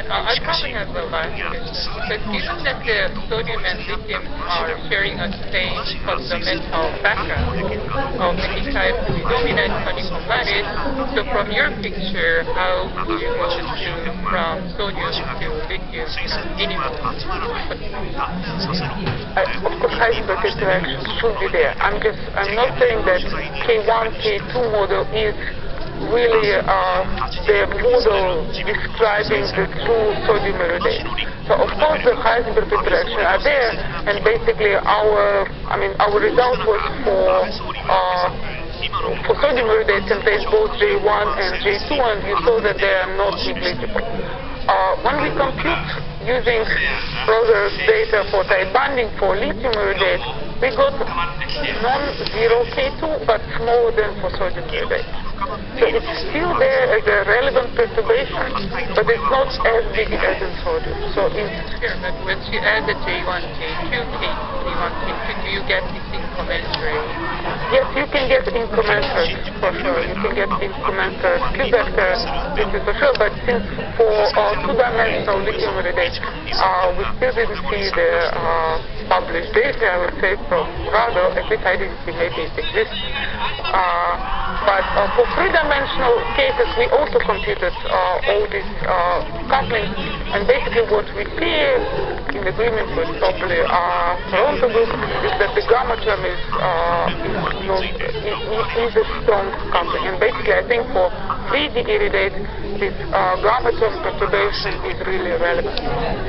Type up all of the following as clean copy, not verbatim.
I probably have the last question. But given that the sodium and lithium are sharing a same fundamental background of the E-type predominant polyphosphatase, so from your picture, how would you go from sodium to lithium minimal? Of course, Heisenberg interaction should be there. I'm not saying that K1, K2 model is really the model describing the true sodium iridate. So of course the Heisenberg interaction are there, and basically our result was for sodium iridate contains both J1 and J2, and you saw that they are not negligible. When we compute using further data for tight binding for lithium iridate, we got non-zero K2, but smaller than for sodium iridate. So it's still there as a relevant perturbation, but it's not as big as in sodium. So sure, but once you add the J1, J2, K1, K2, do you get this incommensurate? Yes, you can get incommensurate for sure. You can get incommensurate Q vector, this is for sure. But since for two-dimensional lithium iridate, we still didn't see the published data, I would say, from Rado. At least I didn't see, maybe it exists. But for three-dimensional cases, we also computed all these couplings, and basically what we see in agreement with probably Toronto group is that the gamma term is a strong coupling. And basically, I think for 3D iridate, this gamma term perturbation is really relevant.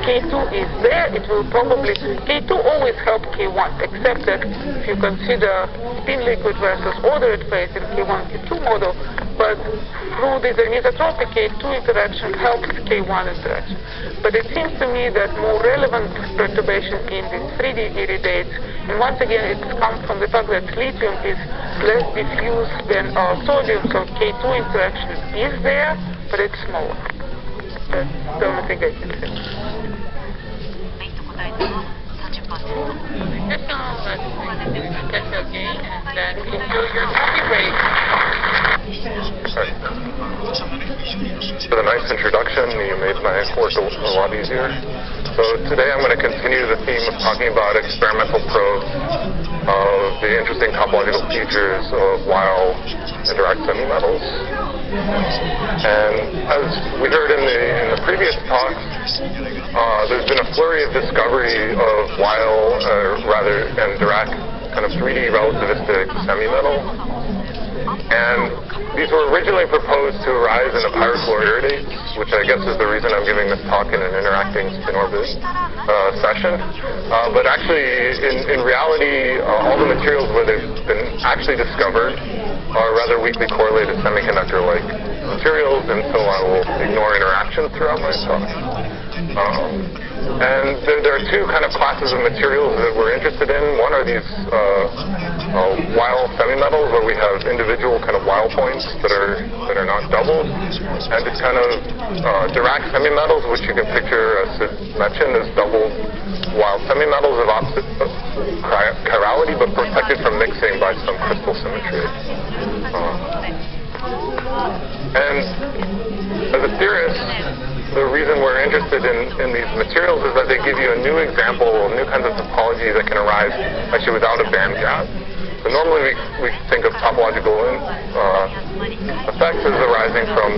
K2 is there. It will probably K2 always help K1, except that if you consider spin liquid versus ordered phase in K1, K2 model, but through this anisotropic K2 interaction helps K1 interaction. But it seems to me that more relevant perturbation in this 3D iridates, and once again it comes from the fact that lithium is less diffuse than sodium, so K2 interaction is there, but it's smaller. That's the only thing I can say. Potential gain, and then your copy rate. For the nice introduction, you made my work a lot easier. So today I'm going to continue the theme of talking about experimental probes of the interesting topological features of wild indirect semimetals. And as we heard in the previous talks, there's been a flurry of discovery of wild, and direct kind of 3D relativistic semimetal. And these were originally proposed to arise in a pyrofluoridates, which I guess is the reason I'm giving this talk in an interacting spin-orbit session. But actually, in reality, all the materials where they've been actually discovered are rather weakly correlated semiconductor-like materials, and so I will ignore interactions throughout my talk. And there are two kind of classes of materials that we're interested in. One are these Weil semimetals, where we have individual kind of Weil points that are not doubled, and just kind of Dirac semimetals, which you can picture, as Sid mentioned, as double Weil semimetals of opposite chirality, but protected from mixing by some crystal symmetry. And as a theorist, the reason we're interested in these materials is that they give you a new example of new kinds of topology that can arise actually without a band gap. So normally we think of topological effects as arising from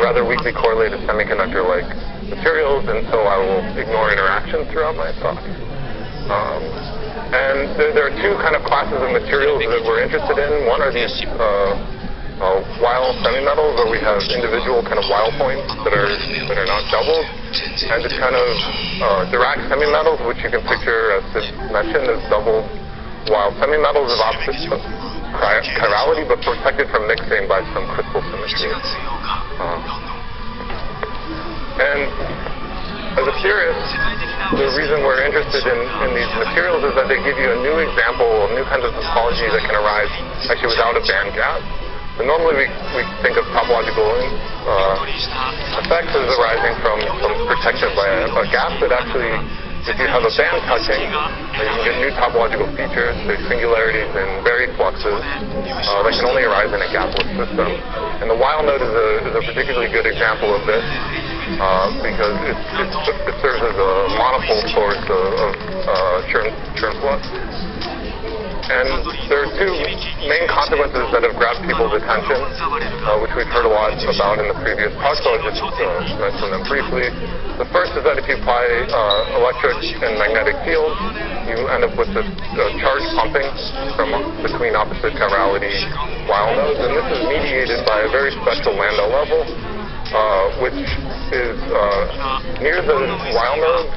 rather weakly correlated semiconductor-like materials, and so I will ignore interaction throughout my talk. And there are two kind of classes of materials that we're interested in. One are these Weil semimetals, where we have individual kind of Weil points that are not doubled, and just kind of Dirac semimetals, which you can picture, as Sid mentioned, as double Weil semimetals of opposite chirality, but protected from mixing by some crystal symmetry. And as a theorist, the reason we're interested in these materials is that they give you a new example of new kinds of topology that can arise actually without a band gap. So normally we think of topological effects as arising from protection by a gap, but actually if you have a band touching, you can get new topological features, there's singularities and varied fluxes that can only arise in a gapless system. And the while node is a particularly good example of this because it serves as a monofold source of churn flux. And there are two main consequences that have grabbed people's attention, which we've heard a lot about in the previous talk, so I'll just mention them briefly. The first is that if you apply electric and magnetic fields, you end up with this charge pumping from between opposite chirality while nodes, and this is mediated by a very special lambda level, which is near the while node.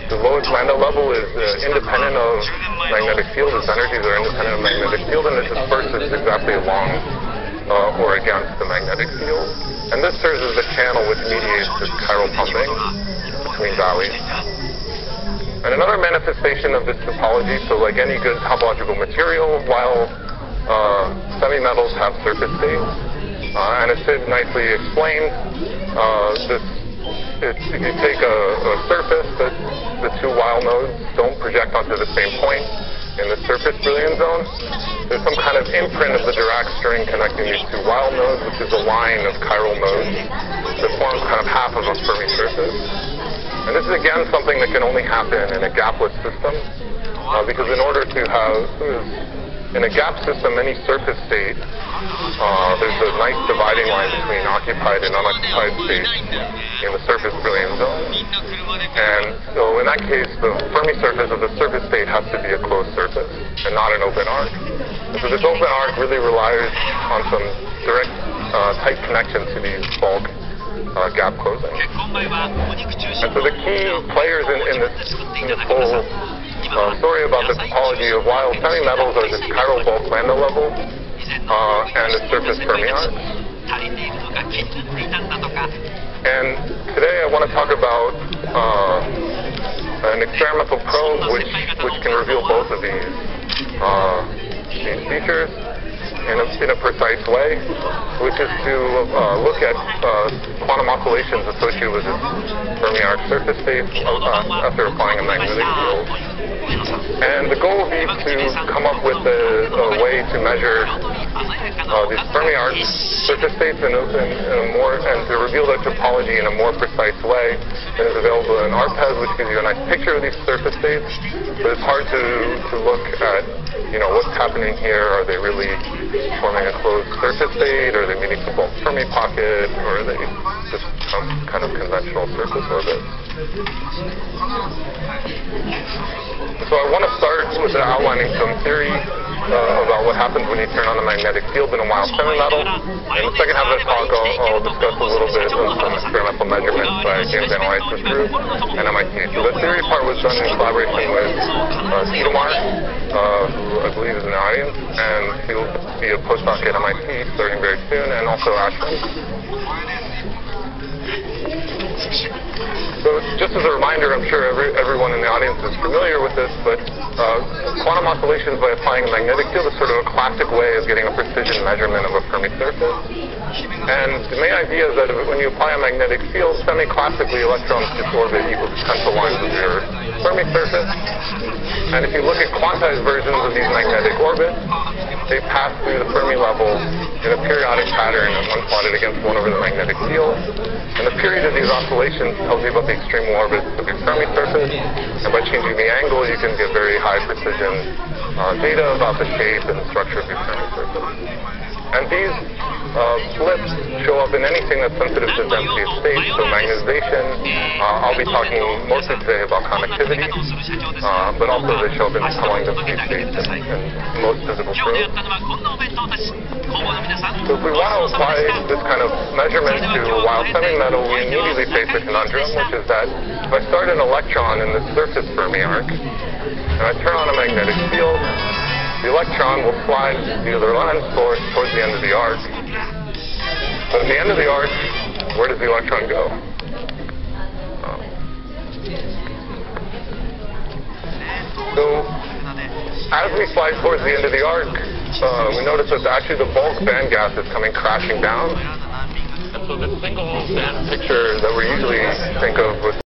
The lowest lambda level is independent of magnetic field. Its energies are independent of magnetic field, and it disperses exactly along or against the magnetic field. And this serves as the channel which mediates this chiral pumping between valleys. And another manifestation of this topology, so like any good topological material, while semi-metals have surface states, and it's nicely explained, if you take a surface that the two while nodes don't project onto the same point in the surface Brillouin zone, there's some kind of imprint of the Dirac string connecting these two while nodes, which is a line of chiral nodes that forms kind of half of a Fermi surface. And this is again something that can only happen in a gapless system, because in order to have, in a gap system, any surface state, there's a nice dividing line between occupied and unoccupied states in the surface Brillouin zone. And so in that case, the Fermi surface of the surface state has to be a closed surface and not an open arc. And so this open arc really relies on some direct tight connection to these bulk gap closing. And so the key players in this whole story about the topology of while semi-metals are this chiral bulk lambda level and the surface Fermi arc. And today I want to talk about an experimental probe which can reveal both of these features in a precise way, which is to look at quantum oscillations associated with this Fermi arc surface state after applying a magnetic field. And the goal will be to come up with a way to measure these Fermi arc surface states and to reveal their topology in a more precise way than is available in ARPES, which gives you a nice picture of these surface states. But it's hard to look at, what's happening here. Are they really forming a closed surface state? Are they meeting the bulk Fermi pocket? Or are they just some kind of conventional surface orbit? So I want to start with outlining some theory about what happens when you turn on a magnetic field in a wild semi-metal. In the second half of the talk, I'll discuss a little bit of some experimental measurements by James Analysis Group and MIT. So the theory part was done in collaboration with Tidemar, who I believe is in the audience, and he'll be a postdoc at MIT starting very soon, and also Ashwin. So just as a reminder, I'm sure everyone in the audience is familiar with this, but quantum oscillations by applying a magnetic field is sort of a classic way of getting a precision measurement of a Fermi surface. And the main idea is that when you apply a magnetic field, semi-classically electrons just orbit equal to tensor lines of your Fermi surface. And if you look at quantized versions of these magnetic orbits, they pass through the Fermi level in a periodic pattern and one plotted against one over the magnetic field. And the period of these oscillations tells you about the extremal orbits of your Fermi surface. And by changing the angle, you can get very high precision data about the shape and the structure of your Fermi surface. And these blips show up in anything that's sensitive to density of state, so magnetization. I'll be talking mostly today about conductivity, but also they show up in tunneling density states and most visible probes. So if we want to apply this kind of measurement to a wild semi-metal, we immediately face a conundrum, which is that if I start an electron in the surface Fermi arc, and I turn on a magnetic field, the electron will slide via the lens source towards the end of the arc. But at the end of the arc, where does the electron go? So as we slide towards the end of the arc, we notice that actually the bulk band gas is coming crashing down. And so the single band picture that we usually think of with